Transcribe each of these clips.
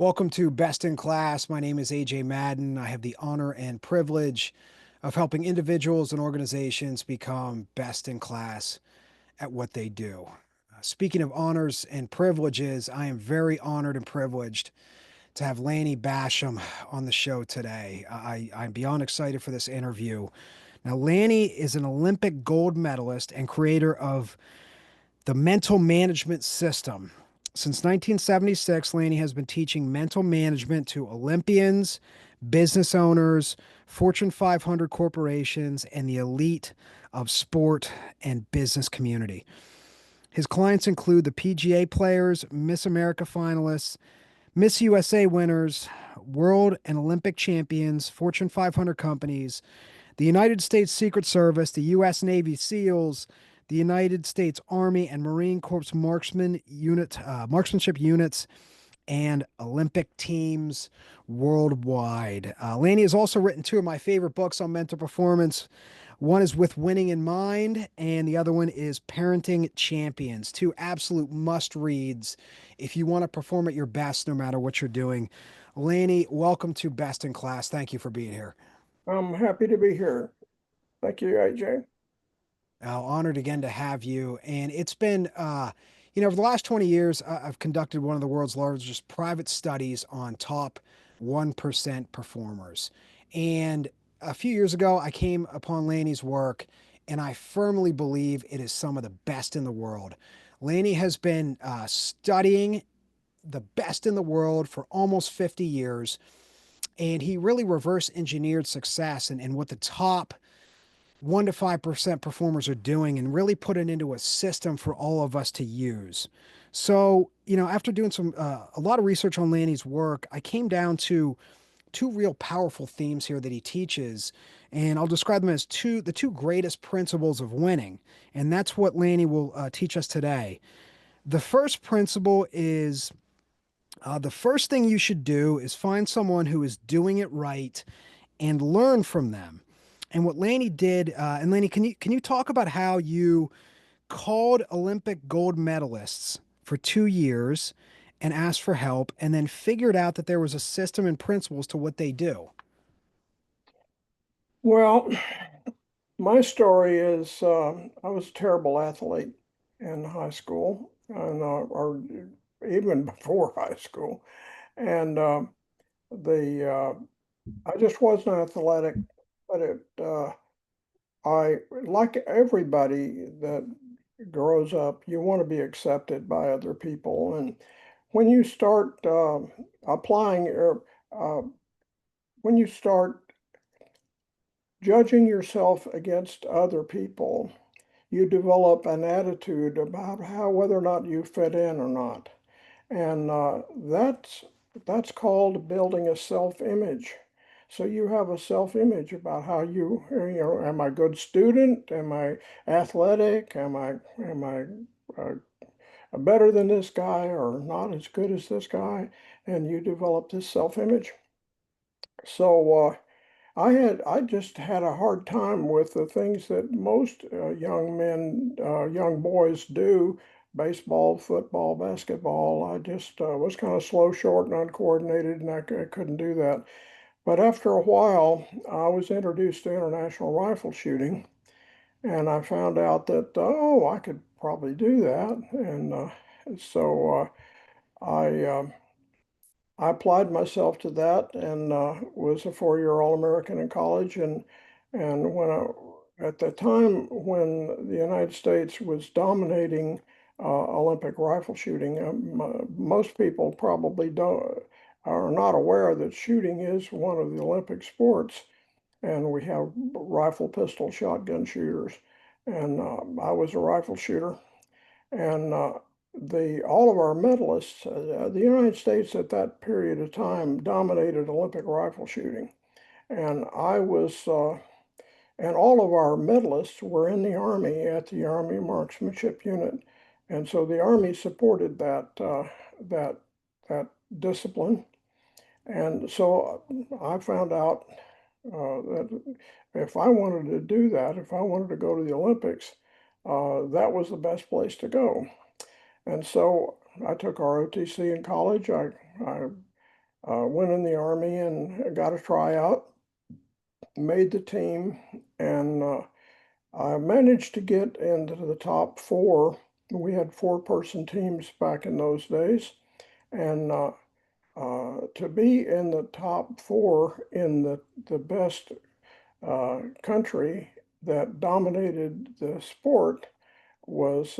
Welcome to Best in Class. My name is AJ Madden. I have the honor and privilege of helping individuals and organizations become best in class at what they do. Speaking of honors and privileges, I am very honored and privileged to have Lanny Bassham on the show today. I'm beyond excited for this interview. Now, Lanny is an Olympic gold medalist and creator of the mental management system. Since 1976, Lanny has been teaching mental management to Olympians, business owners, Fortune 500 corporations, and the elite of sport and business community. His clients include the PGA players, Miss America finalists, Miss USA winners, world and Olympic champions, Fortune 500 companies, the United States Secret Service, the U.S. Navy SEALs, the United States Army and Marine Corps marksmanship units, and Olympic teams worldwide. Lanny has also written two of my favorite books on mental performance. One is With Winning in Mind, and the other one is Parenting Champions. Two absolute must reads if you want to perform at your best, no matter what you're doing. Lanny, welcome to Best in Class. Thank you for being here. I'm happy to be here. Thank you, AJ. Honored again to have you. And it's been, over the last 20 years, I've conducted one of the world's largest private studies on top 1% performers. And a few years ago, I came upon Laney's work, and I firmly believe it is some of the best in the world. Laney has been studying the best in the world for almost 50 years, and he really reverse engineered success and what the top 1 to 5% performers are doing and really put it into a system for all of us to use. So, after doing a lot of research on Lanny's work, I came down to two real powerful themes here that he teaches, and I'll describe them as the two greatest principles of winning. And that's what Lanny will teach us today. The first principle is the first thing you should do is find someone who is doing it right and learn from them. And what Lanny did, and Lanny, can you talk about how you called Olympic gold medalists for 2 years and asked for help, and then figured out that there was a system and principles to what they do? Well, my story is I was a terrible athlete in high school and or even before high school, and the I just wasn't athletic, but I like everybody that grows up, you want to be accepted by other people, and when you start applying or when you start judging yourself against other people, you develop an attitude about how whether or not you fit in or not. And that's called building a self-image. So you have a self-image about how am I a good student? Am I athletic? Am I uh, better than this guy or not as good as this guy? And you develop this self-image. So I just had a hard time with the things that most young men, young boys do, baseball, football, basketball. I just was kind of slow, short, and uncoordinated, and I couldn't do that. But after a while, I was introduced to international rifle shooting, and I found out that, oh, I could probably do that. And so I applied myself to that and was a four-year All-American in college. And at the time when the United States was dominating Olympic rifle shooting, most people probably don't are not aware that shooting is one of the Olympic sports, and we have rifle, pistol, shotgun shooters. And I was a rifle shooter, and the all of our medalists, the United States at that period of time dominated Olympic rifle shooting, and and all of our medalists were in the Army at the Army Marksmanship unit, and so the Army supported that that discipline, and so I found out that if I wanted to do that, if I wanted to go to the Olympics, that was the best place to go. And so I took ROTC in college. I went in the Army and got a tryout, made the team, and I managed to get into the top four. We had four-person teams back in those days, and to be in the top four in the best country that dominated the sport was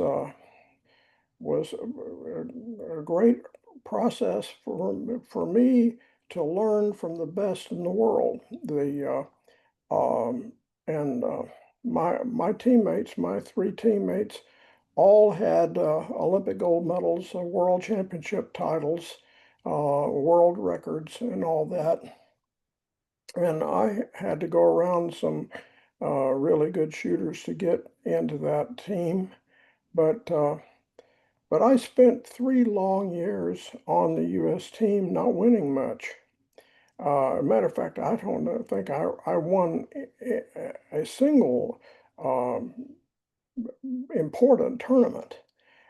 was a great process for me to learn from the best in the world. The and my teammates, my three teammates, all had Olympic gold medals, world championship titles, world records, and all that. And I had to go around some really good shooters to get into that team. But but I spent 3 long years on the U.S. team, not winning much. Matter of fact, I don't think I won a single um, important tournament.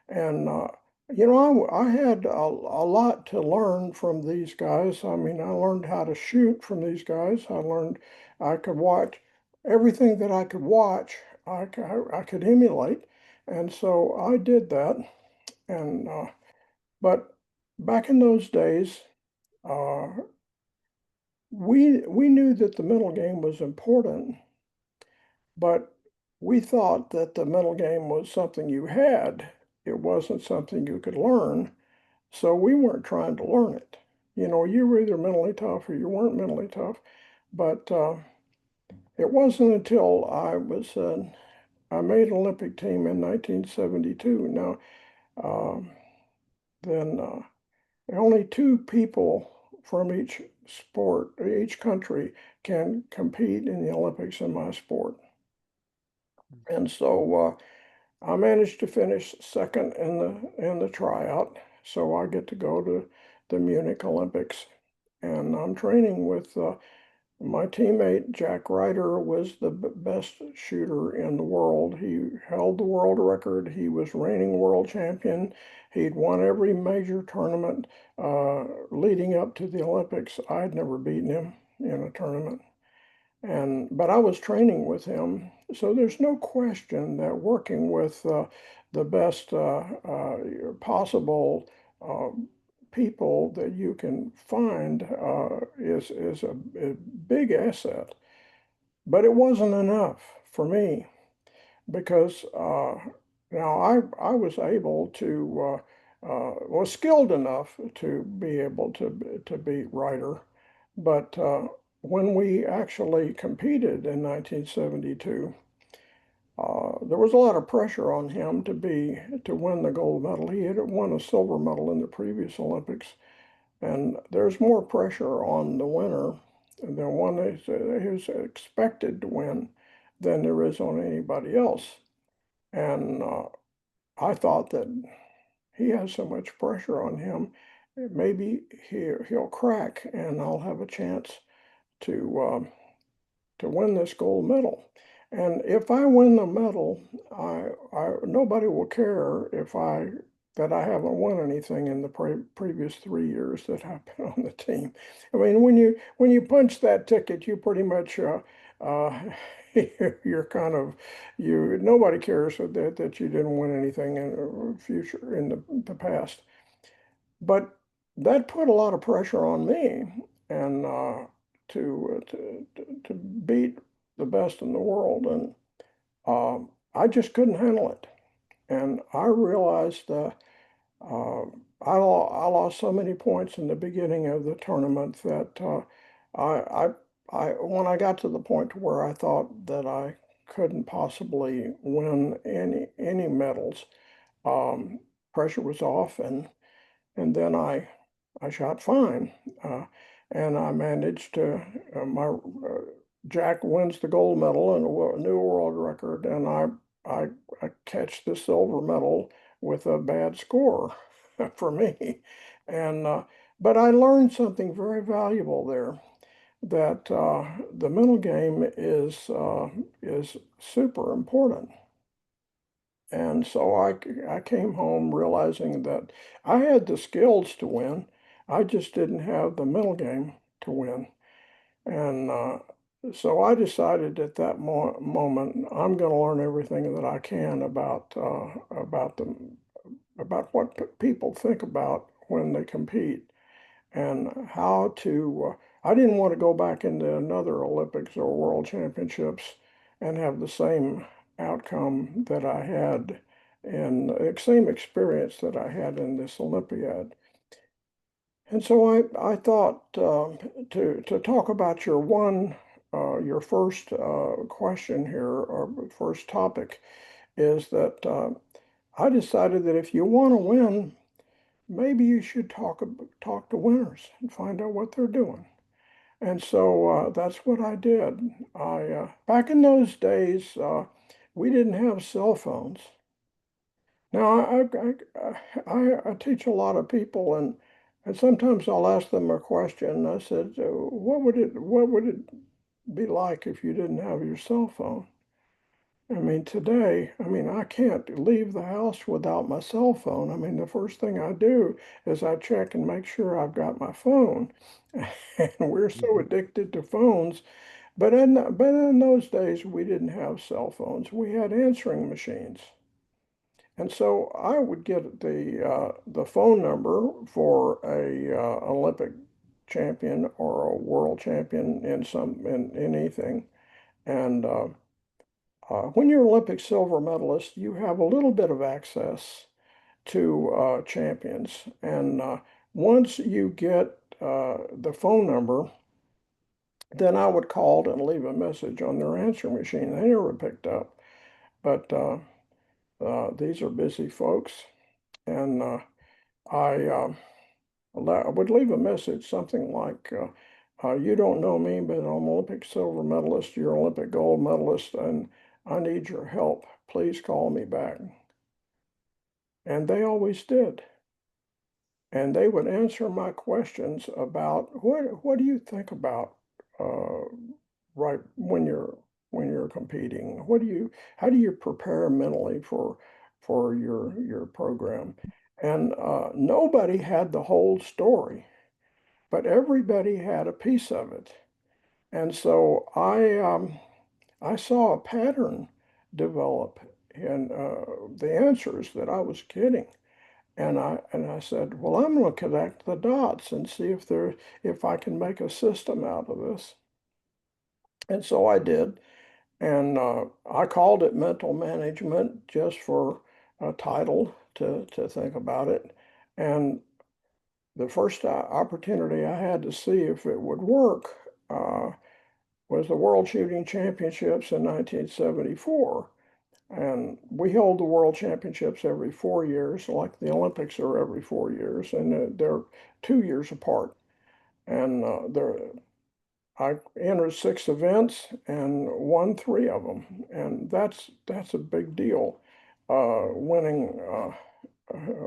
And, I had a lot to learn from these guys. I mean, I learned how to shoot from these guys. I learned I could watch everything that I could watch, I could emulate. And so I did that. And, but back in those days, uh, we knew that the mental game was important, but we thought that the mental game was something you had. It wasn't something you could learn. So we weren't trying to learn it. You were either mentally tough or you weren't mentally tough. But it wasn't until I made an Olympic team in 1972. Now, um, then only two people from each sport, each country can compete in the Olympics in my sport. And so I managed to finish second in the tryout. So I get to go to the Munich Olympics. And I'm training with my teammate Jack Ryder was the best shooter in the world. He held the world record. He was reigning world champion. He'd won every major tournament leading up to the Olympics. I'd never beaten him in a tournament. But I was training with him, so there's no question that working with the best possible uh, people that you can find is a big asset. But it wasn't enough for me because now I was able to was skilled enough to be able to beat Ryder, but when we actually competed in 1972, there was a lot of pressure on him to win the gold medal. He had won a silver medal in the previous Olympics, and there's more pressure on the winner than one who's expected to win than there is on anybody else. And I thought that he has so much pressure on him, maybe he'll crack and I'll have a chance to win this gold medal. And if I win the medal, I nobody will care if I that I haven't won anything in the previous 3 years that I've been on the team. I mean, when you punch that ticket, you pretty much uh, you're kind of you. Nobody cares that you didn't win anything in the future in the past. But that put a lot of pressure on me, and to beat the best in the world, and I just couldn't handle it. And I realized uh, I lost so many points in the beginning of the tournament that I, when I got to the point where I thought that I couldn't possibly win any medals, um, pressure was off, and then I shot fine, uh, and I managed to my Jack wins the gold medal and a new world record, and I I catch the silver medal with a bad score for me, and but I learned something very valuable there that the mental game is super important. And so I came home realizing that I had the skills to win. I just didn't have the mental game to win. And so I decided at that moment I'm going to learn everything that I can about what people think about when they compete and how to. I didn't want to go back into another Olympics or World Championships and have the same outcome that I had and the same experience that I had in this Olympiad. And so I thought to talk about your first question here or first topic is that I decided that if you want to win, maybe you should talk to winners and find out what they're doing. And so that's what I did. I back in those days we didn't have cell phones. Now I teach a lot of people and sometimes I'll ask them a question. I said, what would it be like if you didn't have your cell phone? I mean, today, I mean, I can't leave the house without my cell phone. I mean, the first thing I do is I check and make sure I've got my phone. And we're so Mhm. addicted to phones. But in those days, we didn't have cell phones. We had answering machines. And so I would get the phone number for a Olympic champion or a world champion in anything. And when you're Olympic silver medalist, you have a little bit of access to champions. And once you get the phone number, then I would call and leave a message on their answering machine. They never picked up, but these are busy folks. And I, I would leave a message, something like, you don't know me, but I'm an Olympic silver medalist, you're an Olympic gold medalist, and I need your help. Please call me back. And they always did. And they would answer my questions about what do you think about uh, right when you're competing? How do you prepare mentally for your program? And nobody had the whole story, but everybody had a piece of it. And so I saw a pattern develop in the answers that I was getting. And I said, well, I'm going to connect the dots and see if I can make a system out of this. And so I did. And I called it mental management just for a title to think about it. And the first opportunity I had to see if it would work was the World Shooting Championships in 1974. And we hold the World Championships every 4 years, like the Olympics are every 4 years, and they're 2 years apart. And I entered 6 events and won 3 of them, and that's a big deal, winning a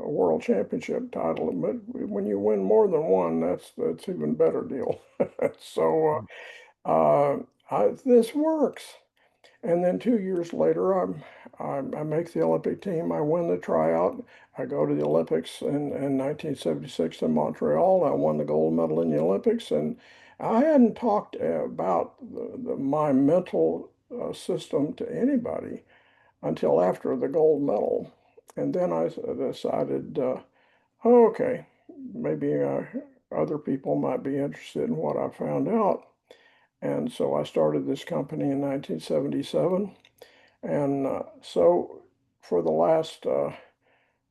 world championship title. But when you win more than one, that's even better deal. So this works. And then 2 years later, I make the Olympic team. I win the tryout. I go to the Olympics in 1976 in Montreal. I won the gold medal in the Olympics. And I hadn't talked about my mental system to anybody until after the gold medal. And then I decided, oh, okay, maybe other people might be interested in what I found out. And so I started this company in 1977. And so for the last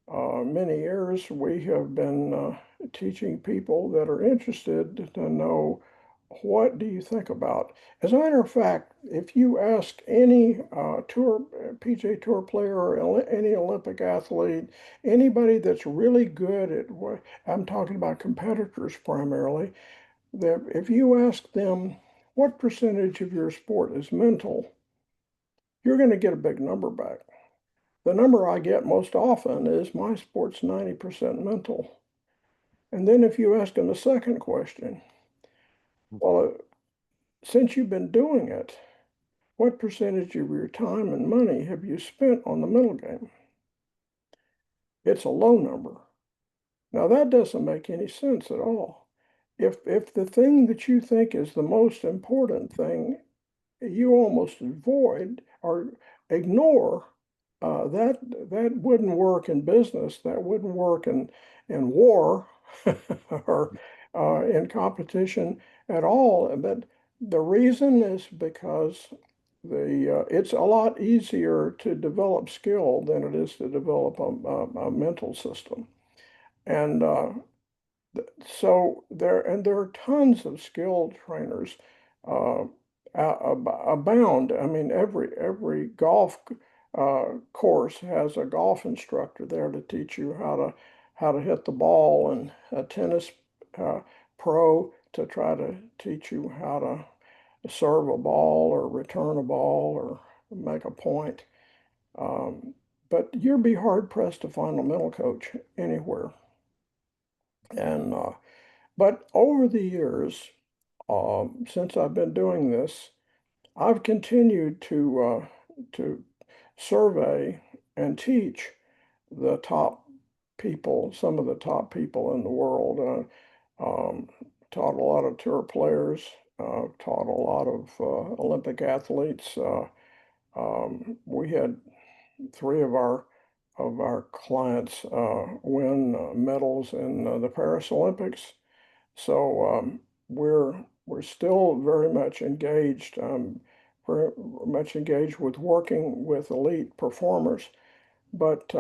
many years, we have been teaching people that are interested to know what do you think about. As a matter of fact, if you ask any PJ Tour player or any Olympic athlete, anybody that's really good at what I'm talking about competitors primarily, that if you ask them what percentage of your sport is mental, you're going to get a big number back. The number I get most often is my sport's 90% mental. And then if you ask them the second question, well, since you've been doing it, what percentage of your time and money have you spent on the mental game? It's a low number. Now that doesn't make any sense at all. If the thing that you think is the most important thing you almost avoid or ignore, that wouldn't work in business. That wouldn't work in war or in competition at all. But the reason is because it's a lot easier to develop skill than it is to develop a mental system. And so there are tons of skilled trainers uh, abound. I mean, every golf course has a golf instructor there to teach you how to hit the ball, and a tennis uh, pro to try to teach you how to serve a ball or return a ball or make a point. Um, but you'd be hard pressed to find a mental coach anywhere. And but over the years, since I've been doing this, I've continued to survey and teach the top people, some of the top people in the world. Taught a lot of tour players, taught a lot of Olympic athletes. We had three of our clients win medals in the Paris Olympics. So we're still very much engaged, very much engaged with working with elite performers. But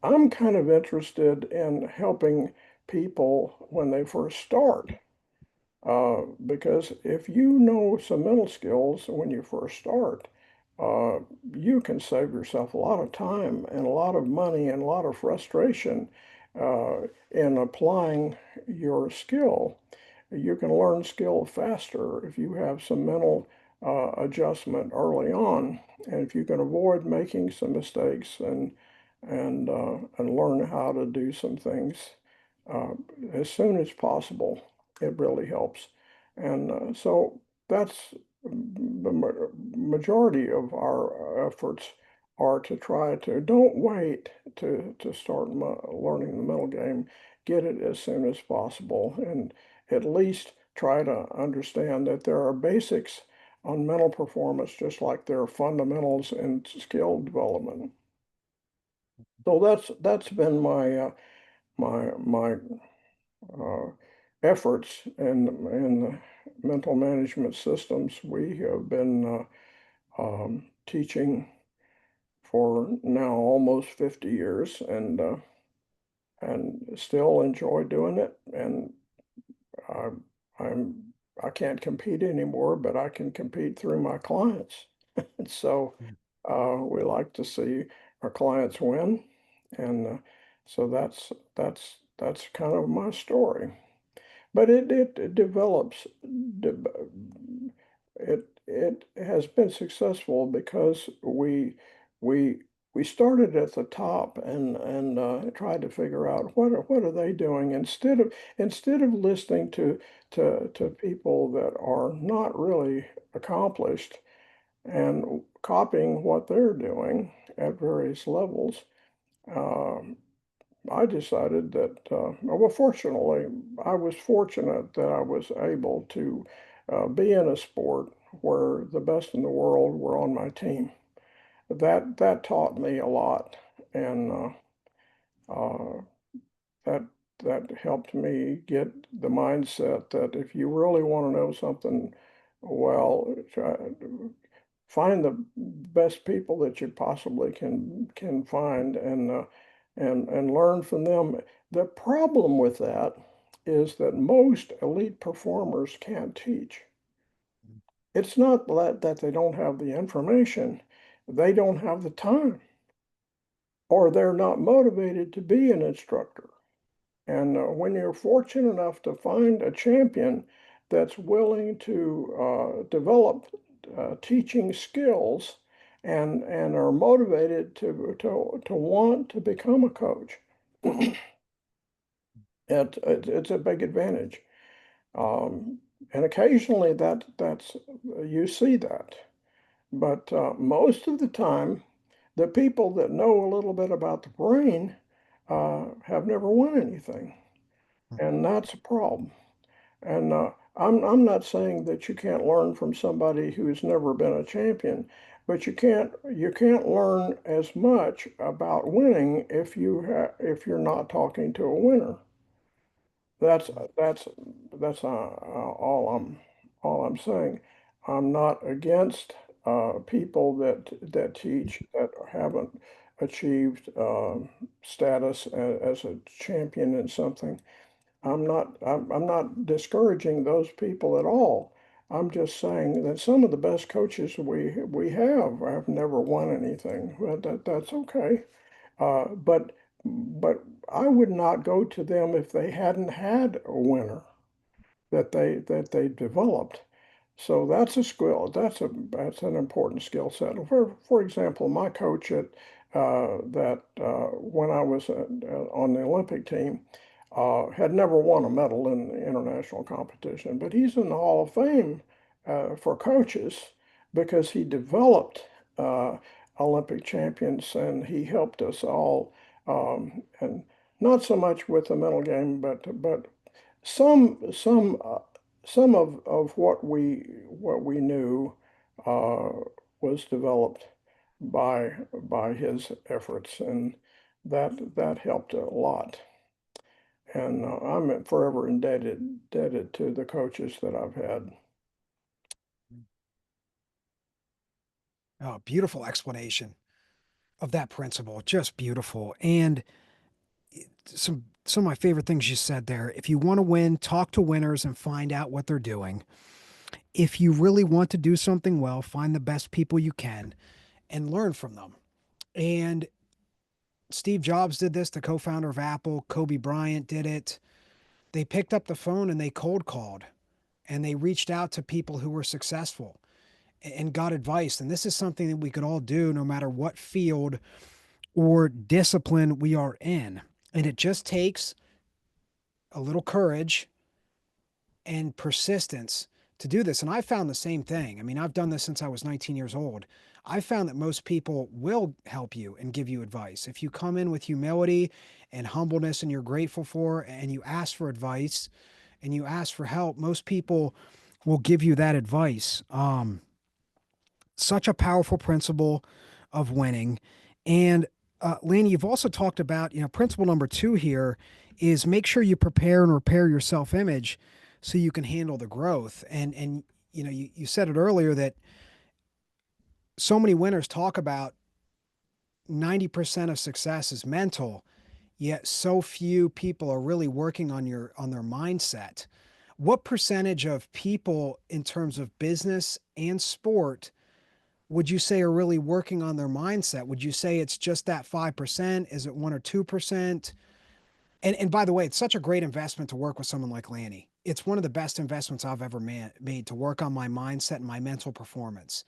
I'm kind of interested in helping people when they first start. Because if you know some mental skills when you first start, uh, you can save yourself a lot of time and a lot of money and a lot of frustration uh, in applying your skill. You can learn skill faster if you have some mental adjustment early on, and if you can avoid making some mistakes and learn how to do some things uh, as soon as possible, it really helps. And so that's the majority of our efforts are to try to don't wait to start learning the mental game. Get it as soon as possible, and at least try to understand that there are basics on mental performance, just like there are fundamentals in skill development. So that's been my uh, efforts in the mental management systems. We have been teaching for now almost 50 years, and still enjoy doing it. And I, I'm I can't compete anymore, but I can compete through my clients. And so we like to see our clients win, and so that's kind of my story. But it develops. It has been successful because we we started at the top and tried to figure out what are they doing instead of listening to people that are not really accomplished and copying what they're doing at various levels. Um, I decided that, well, fortunately, I was fortunate that I was able to be in a sport where the best in the world were on my team. That taught me a lot, and uh, that that helped me get the mindset that if you really want to know something, well, find the best people that you possibly can find and learn from them. The problem with that is that most elite performers can't teach. It's not that they don't have the information, they don't have the time, or they're not motivated to be an instructor. And when you're fortunate enough to find a champion that's willing to develop teaching skills and are motivated to want to become a coach, it's a big advantage. And occasionally that's you see that, but most of the time, the people that know a little bit about the brain have never won anything. and that's a problem. And I'm not saying that you can't learn from somebody who's never been a champion, but you can't learn as much about winning if you're not talking to a winner. That's that's that's all I'm saying. I'm not against people that teach that haven't achieved status as a champion in something. I'm not discouraging those people at all. I'm just saying that some of the best coaches we have never won anything. Well, that's okay. But I would not go to them if they hadn't had a winner that they developed. So that's a skill. That's an important skill set. For example, my coach at that when I was on the Olympic team had never won a medal in international competition, but he's in the Hall of Fame for coaches because he developed Olympic champions and he helped us all, and not so much with the mental game, but some of what we knew uh, was developed by his efforts, and that helped a lot. And I'm forever indebted to the coaches that I've had. Oh, beautiful explanation of that principle. Just beautiful. And some of my favorite things you said there. If you want to win, talk to winners and find out what they're doing. If you really want to do something well, find the best people you can and learn from them. And Steve Jobs did this, the co-founder of Apple. Kobe Bryant did it. They picked up the phone and they cold called and they reached out to people who were successful and got advice. And this is something that we could all do no matter what field or discipline we are in. And it just takes a little courage and persistence to do this. And I found the same thing. I mean, I've done this since I was 19 years old. I found that most people will help you and give you advice. If you come in with humility and humbleness and you're grateful for and you ask for advice and you ask for help, most people will give you that advice. Such a powerful principle of winning. And Lanny, you've also talked about, principle number two here is make sure you prepare and repair your self image so you can handle the growth. And you said it earlier that so many winners talk about 90% of success is mental, yet so few people are really working on their mindset. What percentage of people in terms of business and sport would you say are really working on their mindset? Would you say it's just that 5%? Is it 1 or 2%? And by the way, it's such a great investment to work with someone like Lanny. It's one of the best investments I've ever made to work on my mindset and my mental performance.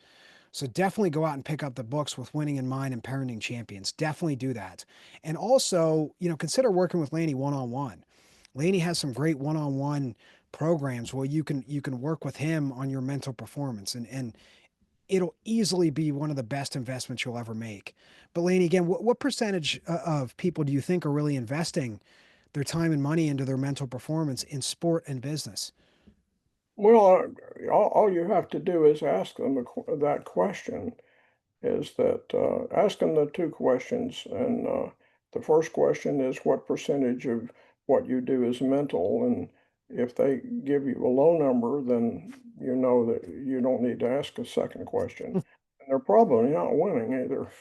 So definitely go out and pick up the books with Winning in Mind and Parenting Champions. Definitely do that. And also, consider working with Lanny one-on-one. Lanny has some great one-on-one programs where you can work with him on your mental performance and it'll easily be one of the best investments you'll ever make. But Laney, again, what percentage of people do you think are really investing their time and money into their mental performance in sport and business? Well, all you have to do is ask them that question. Is that ask them the two questions, and the first question is what percentage of what you do is mental, and if they give you a low number, then you know that you don't need to ask a second question, and they're probably not winning either.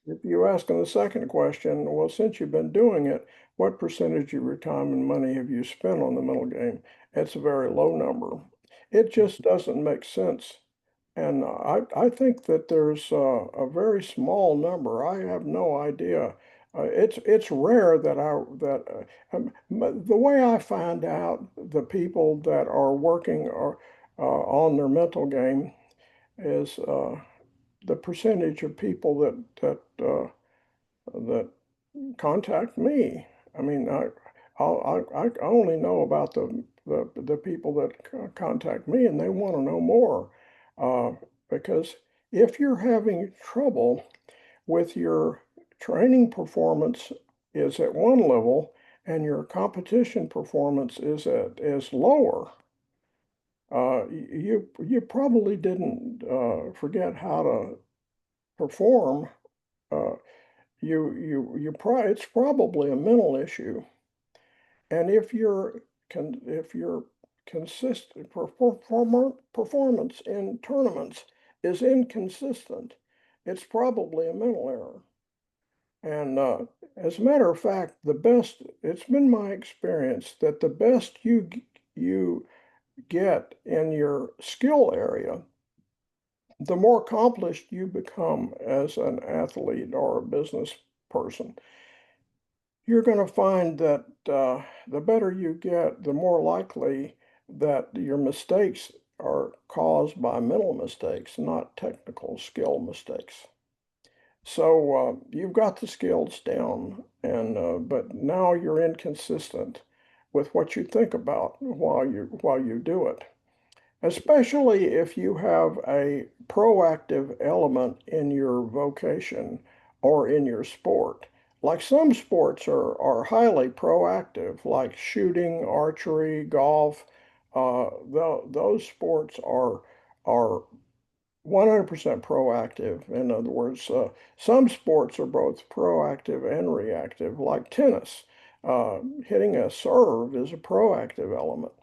If you ask them the second question, well, since you've been doing it, what percentage of your time and money have you spent on the mental game? It's a very low number. It just doesn't make sense. And I think that there's a very small number. I have no idea. It's rare but the way I find out the people that are working on their mental game is the percentage of people that contact me. I mean, I only know about the people that contact me, and they want to know more. Uh, because if you're having trouble with your training performance is at one level, and your competition performance is lower, you probably didn't forget how to perform. Uh, it's probably a mental issue. And if your consistent performance in tournaments is inconsistent, it's probably a mental error. And as a matter of fact, it's been my experience that the best you get in your skill area, the more accomplished you become as an athlete or a business person. You're going to find that the better you get, the more likely that your mistakes are caused by mental mistakes, not technical skill mistakes. So you've got the skills down, and but now you're inconsistent with what you think about while you do it, especially if you have a proactive element in your vocation or in your sport. Like some sports are highly proactive, like shooting, archery, golf. Those sports are 100% proactive. In other words, some sports are both proactive and reactive, like tennis. Hitting a serve is a proactive element.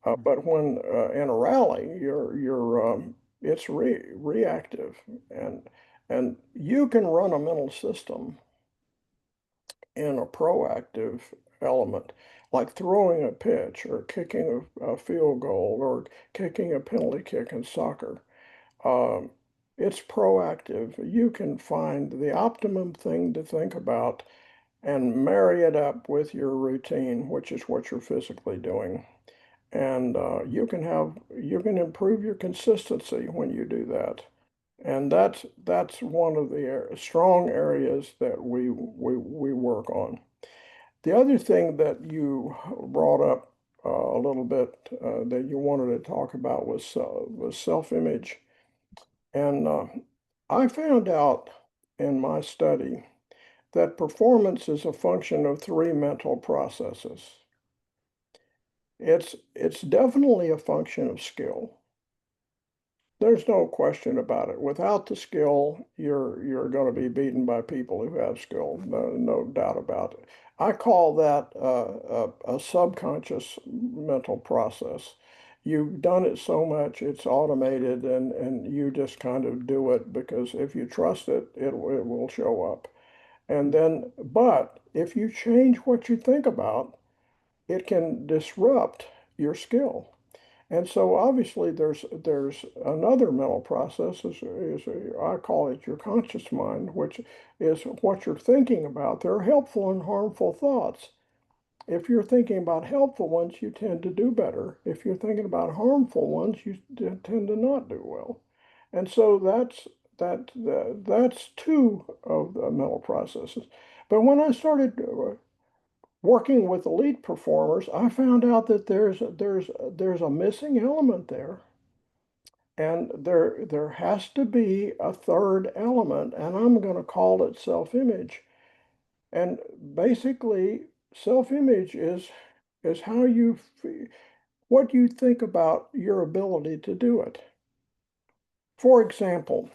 But when in a rally, it's reactive, and and you can run a mental system in a proactive element, like throwing a pitch or kicking a field goal or kicking a penalty kick in soccer. Um, it's proactive. You can find the optimum thing to think about and marry it up with your routine, which is what you're physically doing. And you can improve your consistency when you do that. And that's one of the strong areas that we work on. The other thing that you brought up a little bit that you wanted to talk about was self-image. And I found out in my study that performance is a function of three mental processes. It's definitely a function of skill. There's no question about it. Without the skill, you're going to be beaten by people who have skill. No doubt about it. I call that a subconscious mental process. You've done it so much, it's automated, and you just kind of do it because if you trust it, it will show up. And then, but if you change what you think about, it can disrupt your skill. And so obviously there's another mental process I call it your conscious mind, which is what you're thinking about. There are helpful and harmful thoughts. If you're thinking about helpful ones, you tend to do better. If you're thinking about harmful ones, you tend to not do well. And so that's two of the mental processes. But when I started working with elite performers, I found out that there's a missing element there. And there has to be a third element, and I'm going to call it self-image. And basically, self-image is how what you think about your ability to do it. For example,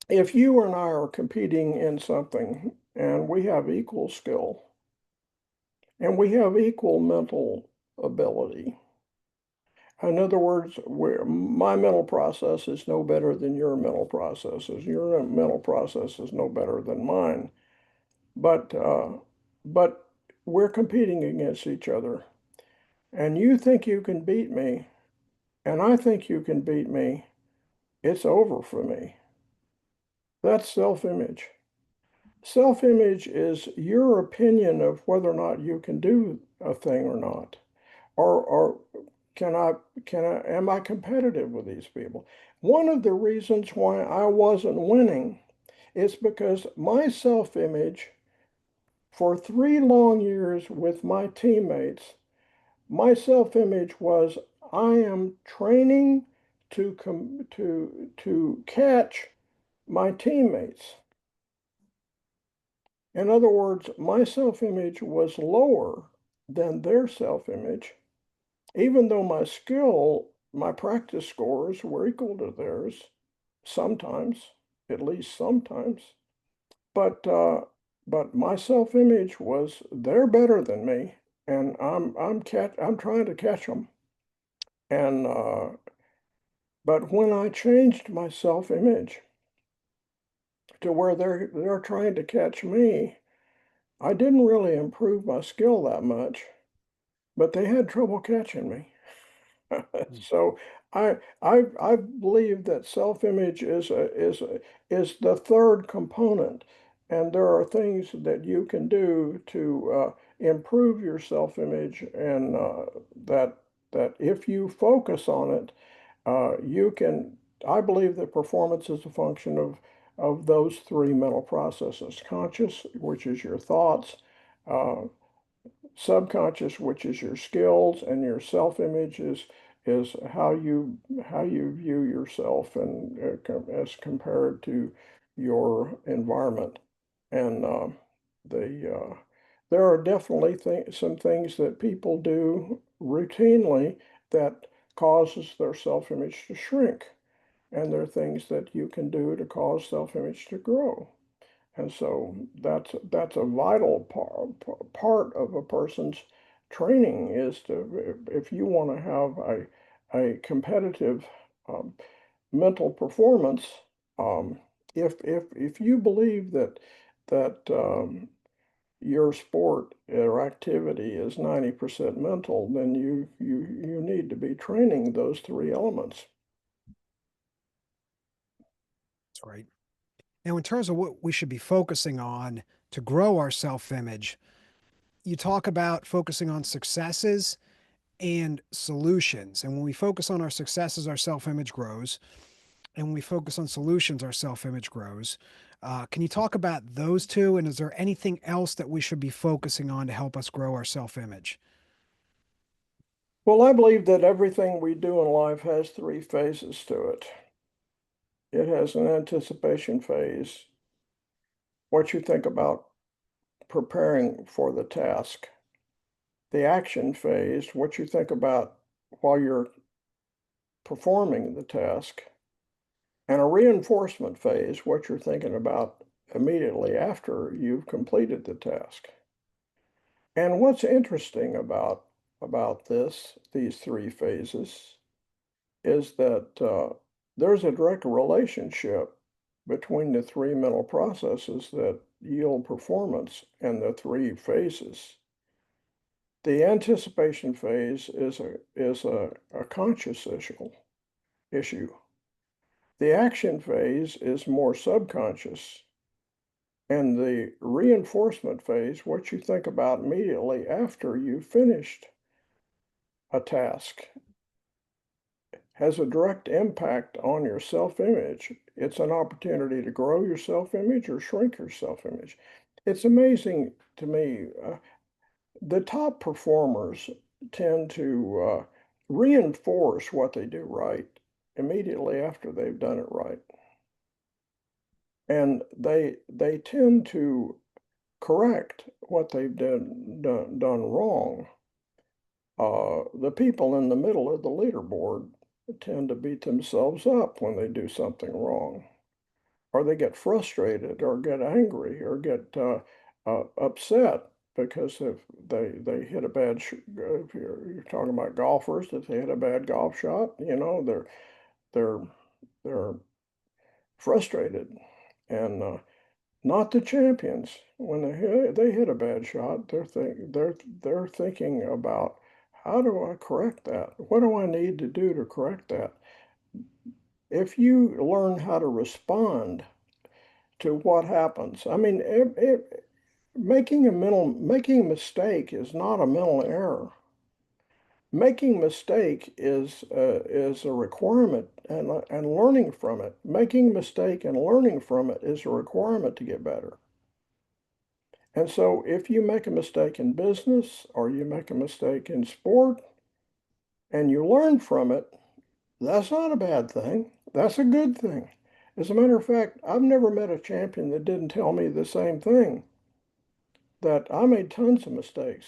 if you and I are competing in something and we have equal skill and we have equal mental ability, in other words, my mental process is no better than your mental processes. Your mental process is no better than mine. But but we're competing against each other, and you think you can beat me, and I think you can beat me. It's over for me. That's self-image. Self-image is your opinion of whether or not you can do a thing or not. Or am I competitive with these people? One of the reasons why I wasn't winning is because my self-image for 3 long years with my teammates, my self-image was I am training to catch my teammates. In other words, my self-image was lower than their self-image, even though my practice scores were equal to theirs sometimes, at least sometimes. But but my self-image was they're better than me, and I'm trying to catch them. And but when I changed my self-image to where they're trying to catch me, I didn't really improve my skill that much, but they had trouble catching me. Mm. So I believe that self-image is the third component, and there are things that you can do to improve your self-image, and that if you focus on it, you can. I believe that performance is a function of those three mental processes: conscious, which is your thoughts. Uh, Subconscious, which is your skills, and your self-image is how you view yourself and as compared to your environment. And the there are definitely some things that people do routinely that causes their self-image to shrink, and there are things that you can do to cause self-image to grow. And so that's a vital part of a person's training is to if you want to have a competitive um, mental performance, um, if you believe that your sport or activity is 90% mental, then you need to be training those three elements. That's right. Now, in terms of what we should be focusing on to grow our self-image, you talk about focusing on successes and solutions. And when we focus on our successes, our self-image grows. And when we focus on solutions, our self-image grows. Can you talk about those two? And is there anything else that we should be focusing on to help us grow our self-image? Well, I believe that everything we do in life has three phases to it. It has an anticipation phase, what you think about preparing for the task. The action phase, what you think about while you're performing the task. And a reinforcement phase, what you're thinking about immediately after you've completed the task. And what's interesting about these three phases, is that there's a direct relationship between the three mental processes that yield performance and the three phases. The anticipation phase is a conscious issue. The action phase is more subconscious. And the reinforcement phase, what you think about immediately after you've finished a task, has a direct impact on your self-image. It's an opportunity to grow your self-image or shrink your self-image. It's amazing to me. The top performers tend to reinforce what they do right immediately after they've done it right. And they tend to correct what they've done wrong. The people in the middle of the leaderboard tend to beat themselves up when they do something wrong, or they get frustrated, or get angry, or get upset because if they hit a bad. If you're talking about golfers, if they hit a bad golf shot, they're they're frustrated, and not the champions. When they hit a bad shot, they're thinking about how do I correct that? What do I need to do to correct that? If you learn how to respond to what happens, I mean, making a mistake is not a mental error. Making mistake is a requirement, and learning from it. Making mistake and learning from it is a requirement to get better. And so if you make a mistake in business or you make a mistake in sport and you learn from it, that's not a bad thing. That's a good thing. As a matter of fact, I've never met a champion that didn't tell me the same thing. that I made tons of mistakes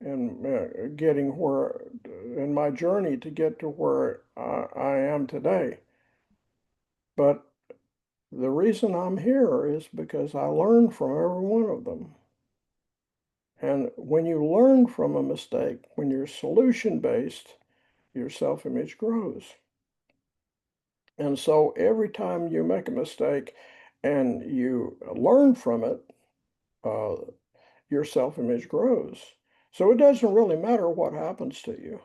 in getting where, in my journey to get to where I am today. But the reason I'm here is because I learned from every one of them. And when you learn from a mistake, when you're solution based, your self image grows. And so every time you make a mistake and you learn from it, uh, your self image grows. So it doesn't really matter what happens to you.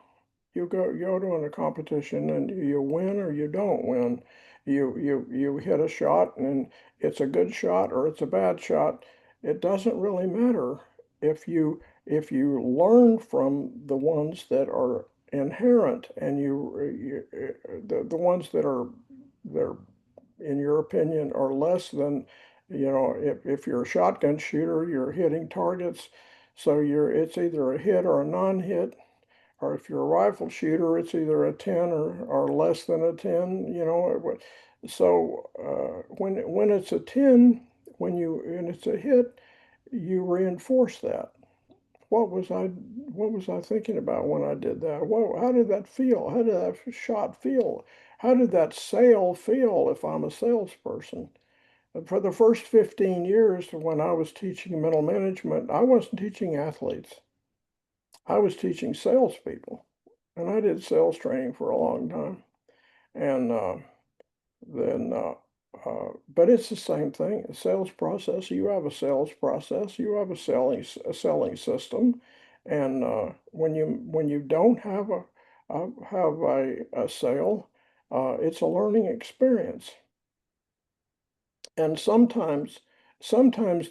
You go to a competition and you win or you don't win. You hit a shot and it's a good shot or it's a bad shot. It doesn't really matter if you learn from the ones that are inherent and the ones that are they're in your opinion are less than, if you're a shotgun shooter, you're hitting targets. So it's either a hit or a non-hit, or if you're a rifle shooter, it's either a 10 or less than a 10, So when it's a 10, and it's a hit, you reinforce that. What was I thinking about when I did that? How did that feel? How did that shot feel? How did that sale feel if I'm a salesperson? For the first 15 years when I was teaching mental management, I wasn't teaching athletes. I was teaching salespeople, and I did sales training for a long time. And then, but it's the same thing. A sales process. You have a sales process. You have a selling system, and when you don't have a sale, it's a learning experience. And sometimes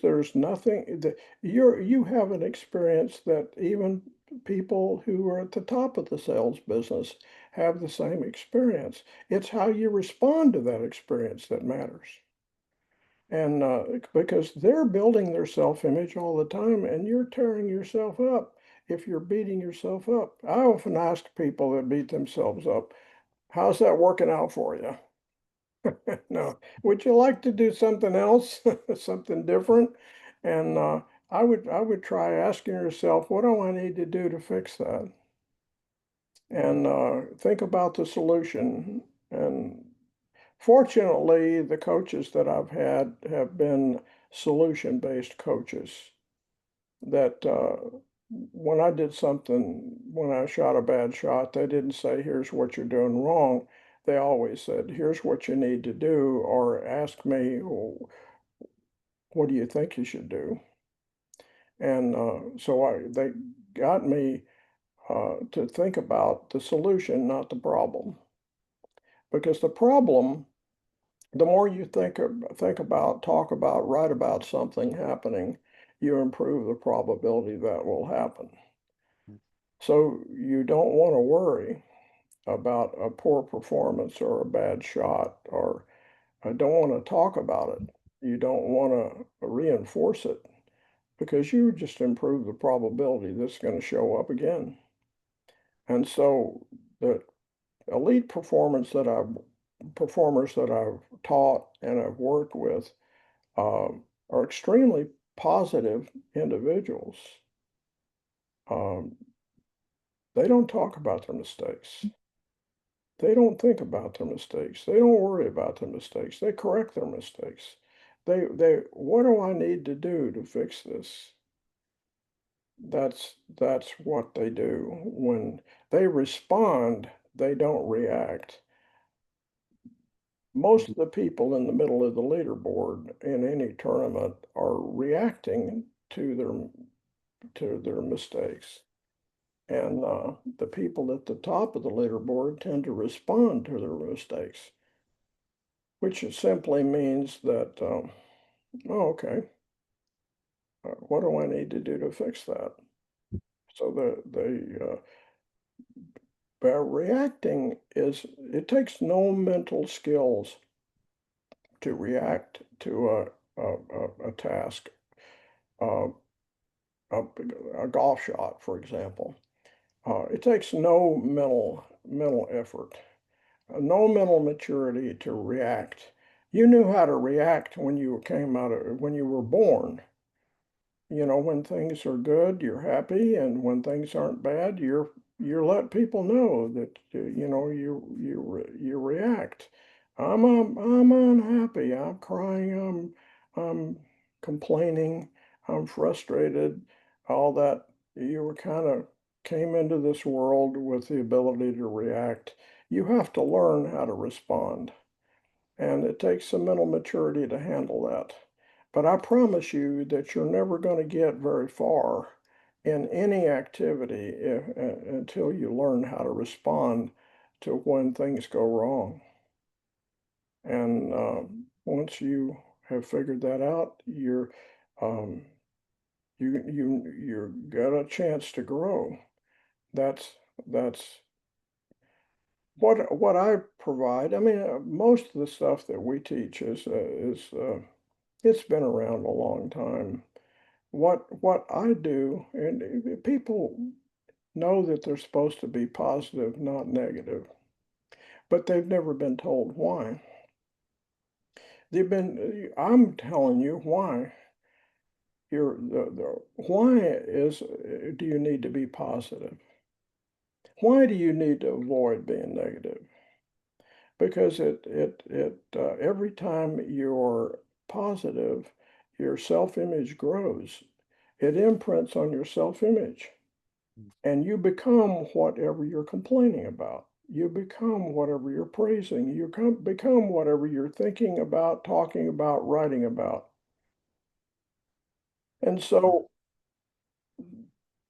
there's nothing that you have an experience that even people who are at the top of the sales business have the same experience. It's how you respond to that experience that matters. And because they're building their self-image all the time, and you're tearing yourself up if you're beating yourself up. I often ask people that beat themselves up, how's that working out for you? No. Would you like to do something else, something different? And I would try asking yourself, what do I need to do to fix that? And think about the solution. And fortunately, the coaches that I've had have been solution-based coaches that when I shot a bad shot, they didn't say, here's what you're doing wrong. They always said, here's what you need to do, or ask me, "Oh, what do you think you should do?" And so they got me to think about the solution, not the problem. Because the problem, the more you think about, talk about, write about something happening, you improve the probability that will happen. So you don't want to worry about a poor performance or a bad shot, or I don't want to talk about it. You don't want to reinforce it because you just improve the probability that's going to show up again. And so the elite performers that I've taught and I've worked with are extremely positive individuals. Um, they don't talk about their mistakes. They don't think about their mistakes. They don't worry about their mistakes. They correct their mistakes. What do I need to do to fix this? That's what they do. When they respond, they don't react. Most of the people in the middle of the leaderboard in any tournament are reacting to their mistakes. And the people at the top of the leaderboard tend to respond to their mistakes, which simply means that, oh, okay, what do I need to do to fix that? So by reacting it takes no mental skills to react to a task, uh, a, a golf shot, for example. It takes no mental effort, no mental maturity to react. You knew how to react when you were born. when things are good, you're happy, and when things aren't bad, you're let people know that you react. I'm unhappy. I'm crying. I'm complaining. I'm frustrated. All that you were kind of came into this world with the ability to react. You have to learn how to respond. And it takes some mental maturity to handle that. But I promise you that you're never going to get very far in any activity until you learn how to respond to when things go wrong. And once you have figured that out, um, you got a chance to grow. That's what I provide. I mean, most of the stuff that we teach is it's been around a long time. What I do, and people know that they're supposed to be positive, not negative, but they've never been told why. I'm telling you why. Why do you need to be positive? Why do you need to avoid being negative? Because every time you're positive, your self-image grows. It imprints on your self-image, and you become whatever you're complaining about. You become whatever you're praising. Become whatever you're thinking about, talking about, writing about. And so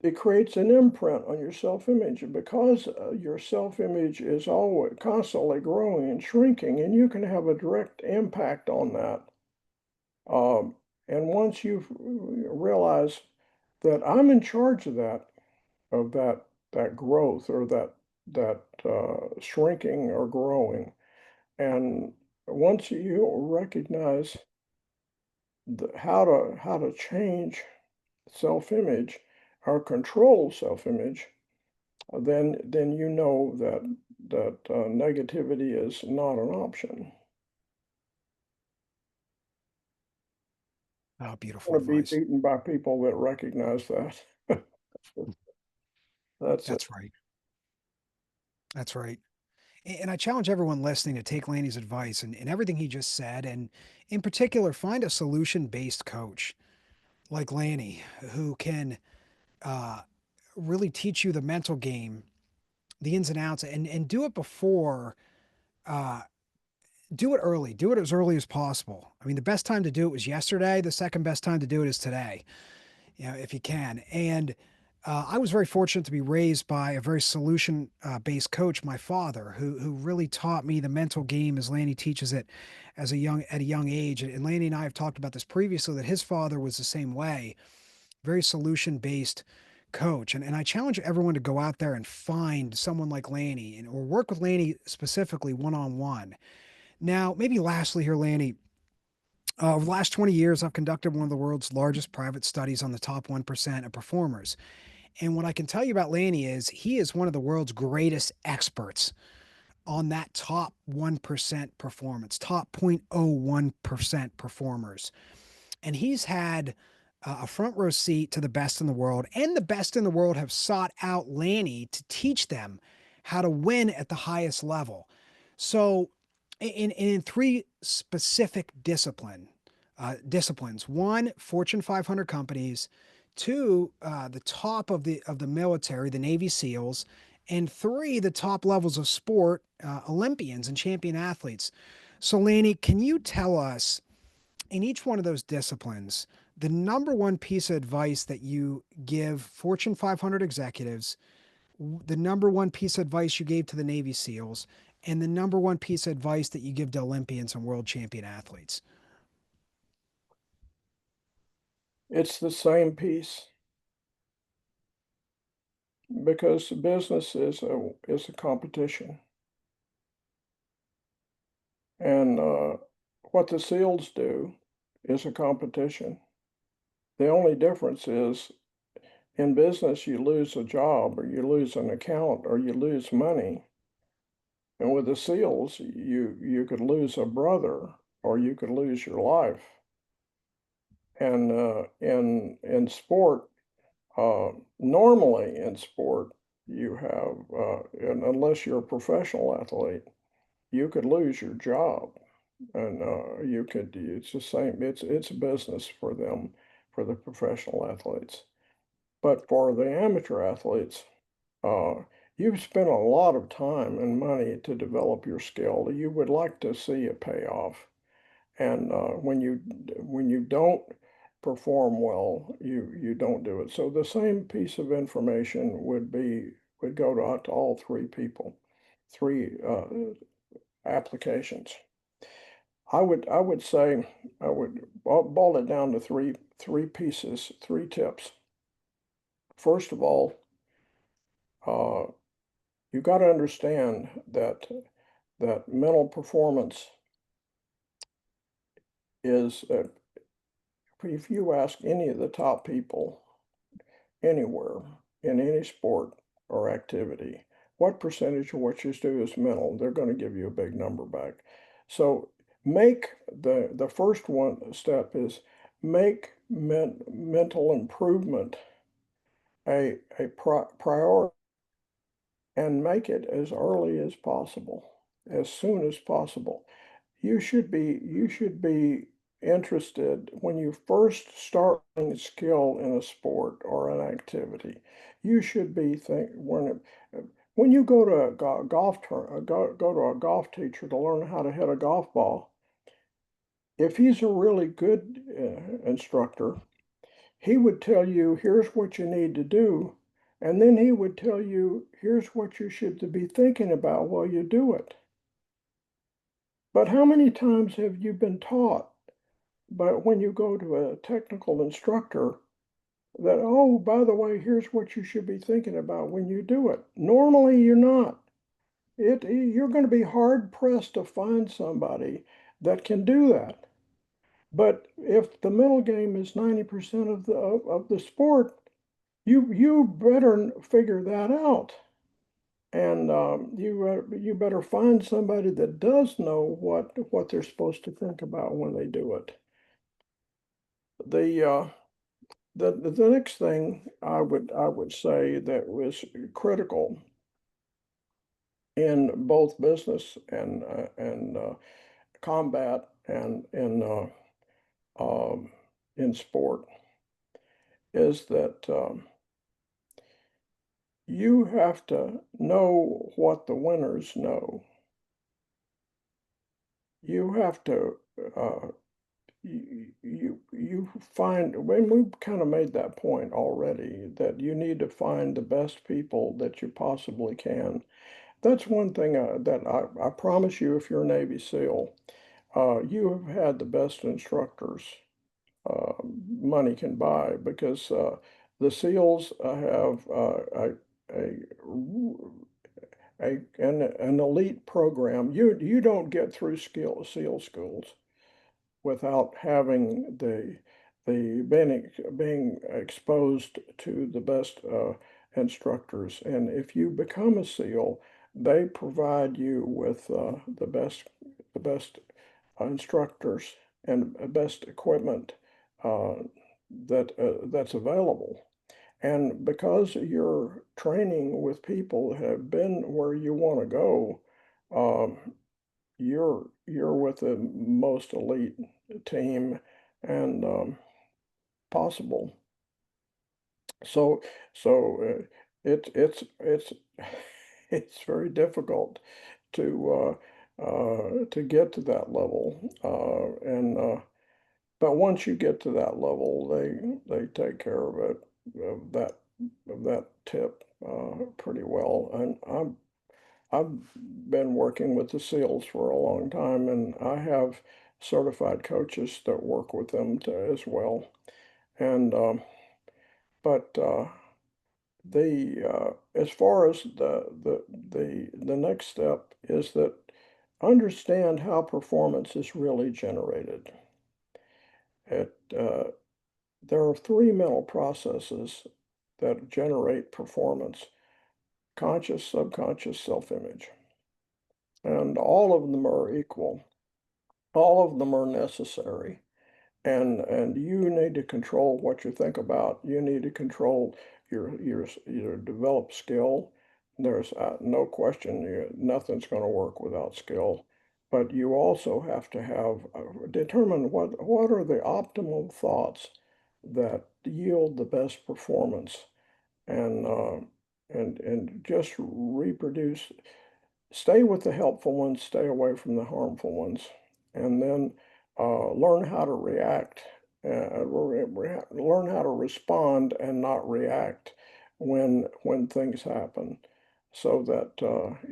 it creates an imprint on your self-image. And because your self-image is always constantly growing and shrinking, and you can have a direct impact on that. Um, and once you realize that I'm in charge of that growth or that shrinking or growing. And once you recognize how to change self-image or control self-image, then you know that negativity is not an option. Oh, beautiful Want to be advice. beaten by people that recognize that. That's it. That's right. That's right. And I challenge everyone listening to take Lanny's advice and everything he just said, and in particular, find a solution based coach like Lanny who can uh, really teach you the mental game, the ins and outs, and do it before. Uh, do it early. Do it as early as possible. I mean, the best time to do it was yesterday. The second best time to do it is today, if you can. And I was very fortunate to be raised by a very solution based coach, my father, who really taught me the mental game as Lanny teaches it at a young age. And Lanny and I have talked about this previously that his father was the same way, very solution based coach. And I challenge everyone to go out there and find someone like Lanny or work with Lanny specifically one on one. Now, maybe lastly here, Lanny, over the last 20 years, I've conducted one of the world's largest private studies on the top 1% of performers. And what I can tell you about Lanny is he is one of the world's greatest experts on that top 1% performance, top 0.01% performers. And he's had a front row seat to the best in the world, and the best in the world have sought out Lanny to teach them how to win at the highest level. So, in three specific disciplines: one, Fortune 500 companies; two, the top of the military, the Navy SEALs; and three, the top levels of sport, Olympians and champion athletes. So, Lanny, can you tell us in each one of those disciplines the number one piece of advice that you give Fortune 500 executives, the number one piece of advice you gave to the Navy SEALs, and the number one piece of advice that you give to Olympians and world champion athletes? It's the same piece because business is a competition. And what the SEALs do is a competition. The only difference is in business, you lose a job or you lose an account or you lose money. And with the SEALs, you could lose a brother or you could lose your life. And in sport, normally in sport, you have, and unless you're a professional athlete, you could lose your job, and you could. It's the same. It's a business for them, for the professional athletes. But for the amateur athletes, uh, you've spent a lot of time and money to develop your skill. You would like to see a payoff. And when you don't perform well, you don't do it. So the same piece of information would go to all three people, three applications. I would say I would boil it down to three pieces, three tips. First of all, uh, you got to understand that mental performance is, if you ask any of the top people anywhere in any sport or activity, what percentage of what you do is mental? They're going to give you a big number back. So make the first one step is make mental improvement a priority and make it as early as possible, as soon as possible. You should be interested when you first start a skill in a sport or an activity. You should be think when you go to a go to a golf teacher to learn how to hit a golf ball. If he's a really good instructor, he would tell you, here's what you need to do, and then he would tell you, here's what you should be thinking about while you do it. But how many times have you been taught, but when you go to a technical instructor, that, oh, by the way, here's what you should be thinking about when you do it? Normally, you're not. You're going to be hard pressed to find somebody that can do that. But if the middle game is 90% of the sport, you better figure that out. And you better find somebody that does know what they're supposed to think about when they do it. The the next thing I would say that was critical in both business and combat and in sport is that you have to know what the winners know. You have to you find, when we kind of made that point already, that you need to find the best people that you possibly can. That's one thing that I promise you, if you're a Navy SEAL, you have had the best instructors uh, money can buy, because the SEALs have a, an elite program. You don't get through SEAL schools without having the being exposed to the best instructors. And if you become a SEAL, they provide you with the best instructors and best equipment uh, that's available. And because you're training with people that have been where you want to go, um, you're with the most elite team and possible. So it's it's very difficult to get to that level, and but once you get to that level, they take care of it, of that tip pretty well. And I've been working with the SEALs for a long time, and I have certified coaches that work with them as well. And but the as far as the next step is that understand how performance is really generated. It There are three mental processes that generate performance: conscious, subconscious, self-image. And all of them are equal. All of them are necessary. and you need to control what you think about. You need to control your develop skill. There's no question nothing's going to work without skill, but you also have to have determine what are the optimal thoughts that yield the best performance, and and just reproduce. Stay with the helpful ones, stay away from the harmful ones, and then learn how to react, learn how to respond and not react when things happen, so that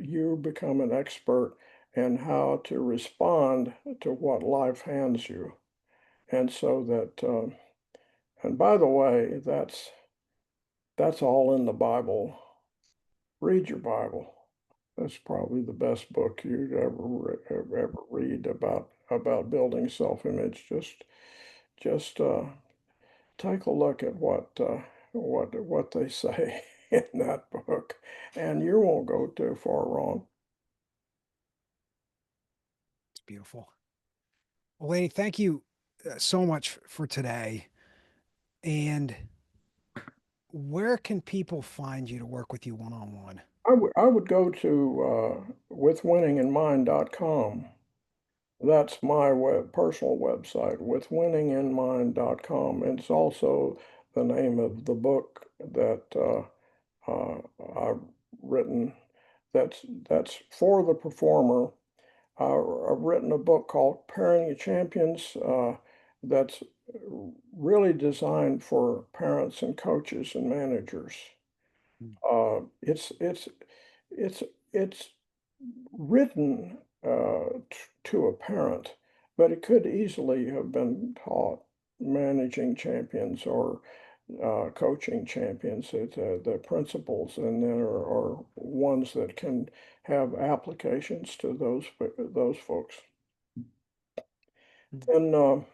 you become an expert in how to respond to what life hands you. And so that, and by the way, that's all in the Bible. Read your Bible. That's probably the best book you'd ever read about building self-image. Just take a look at what they say in that book, and you won't go too far wrong. It's beautiful. Well, Laney, thank you so much for today. And where can people find you to work with you one on one? I would go to withwinninginmind.com. That's my personal website, withwinninginmind.com. It's also the name of the book that I've written. That's for the performer. I've written a book called Parenting Champions, that's really designed for parents and coaches and managers. Mm. Uh, it's it's it's it's written to a parent, but it could easily have been taught managing champions or coaching champions. The principles and there are ones that can have applications to those folks. Mm. And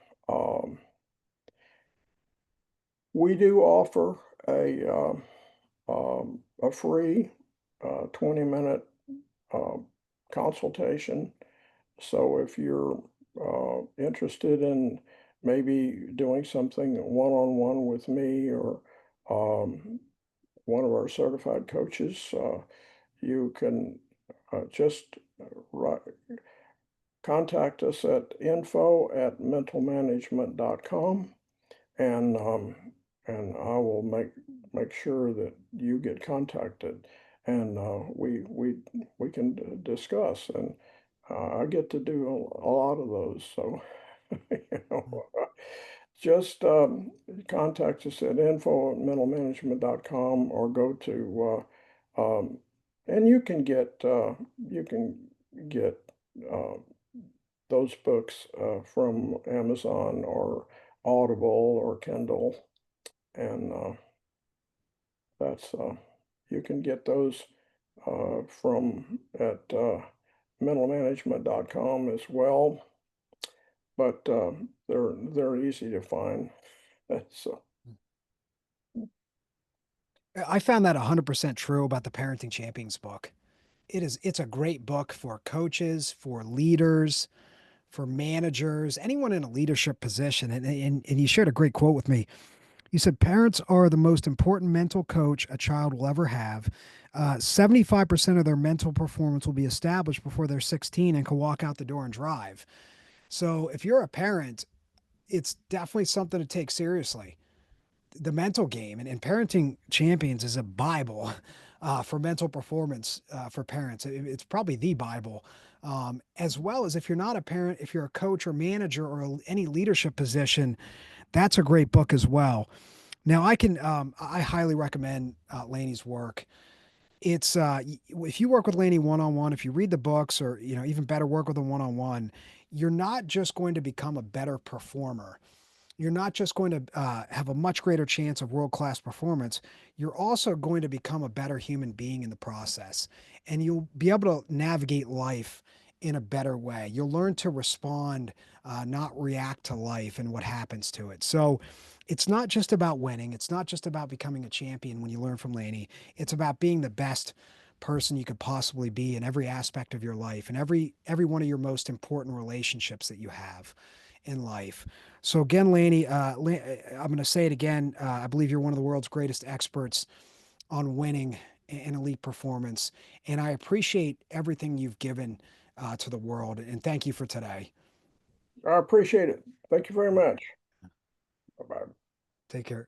we do offer a free 20-minute uh, consultation. So if you're interested in maybe doing something one-on-one with me or um, one of our certified coaches, you can just write, contact us at info@mentalmanagement.com, and I will make sure that you get contacted, and we can discuss. And I get to do a lot of those, so you know, Mm. just contact us at info@mentalmanagement.com, or go to and you can get uh, those books from Amazon or Audible or Kindle, and that's you can get those from at mentalmanagement.com as well, but they're easy to find. So I found that 100% true about the Parenting Champions book. It's a great book for coaches, for leaders, for managers, anyone in a leadership position. And you shared a great quote with me. You said parents are the most important mental coach a child will ever have. 75% of their mental performance will be established before they're 16 and can walk out the door and drive. So if you're a parent, it's definitely something to take seriously. The mental game and Parenting Champions is a Bible for mental performance for parents. It's probably the Bible. As well as if you're not a parent, if you're a coach or manager or any leadership position, that's a great book as well. Now, I highly recommend Laney's work. It's if you work with Laney one on one, if you read the books, or even better, work with him one on one, you're not just going to become a better performer. You're not just going to have a much greater chance of world class performance. You're also going to become a better human being in the process, and you'll be able to navigate life in a better way. You'll learn to respond, not react to life and what happens to it. So it's not just about winning. It's not just about becoming a champion when you learn from Laney. It's about being the best person you could possibly be in every aspect of your life and every one of your most important relationships that you have. in life. So again, Lanny, I'm going to say it again. I believe you're one of the world's greatest experts on winning and elite performance, and I appreciate everything you've given to the world. And thank you for today. I appreciate it. Thank you very much. Bye-bye. Take care.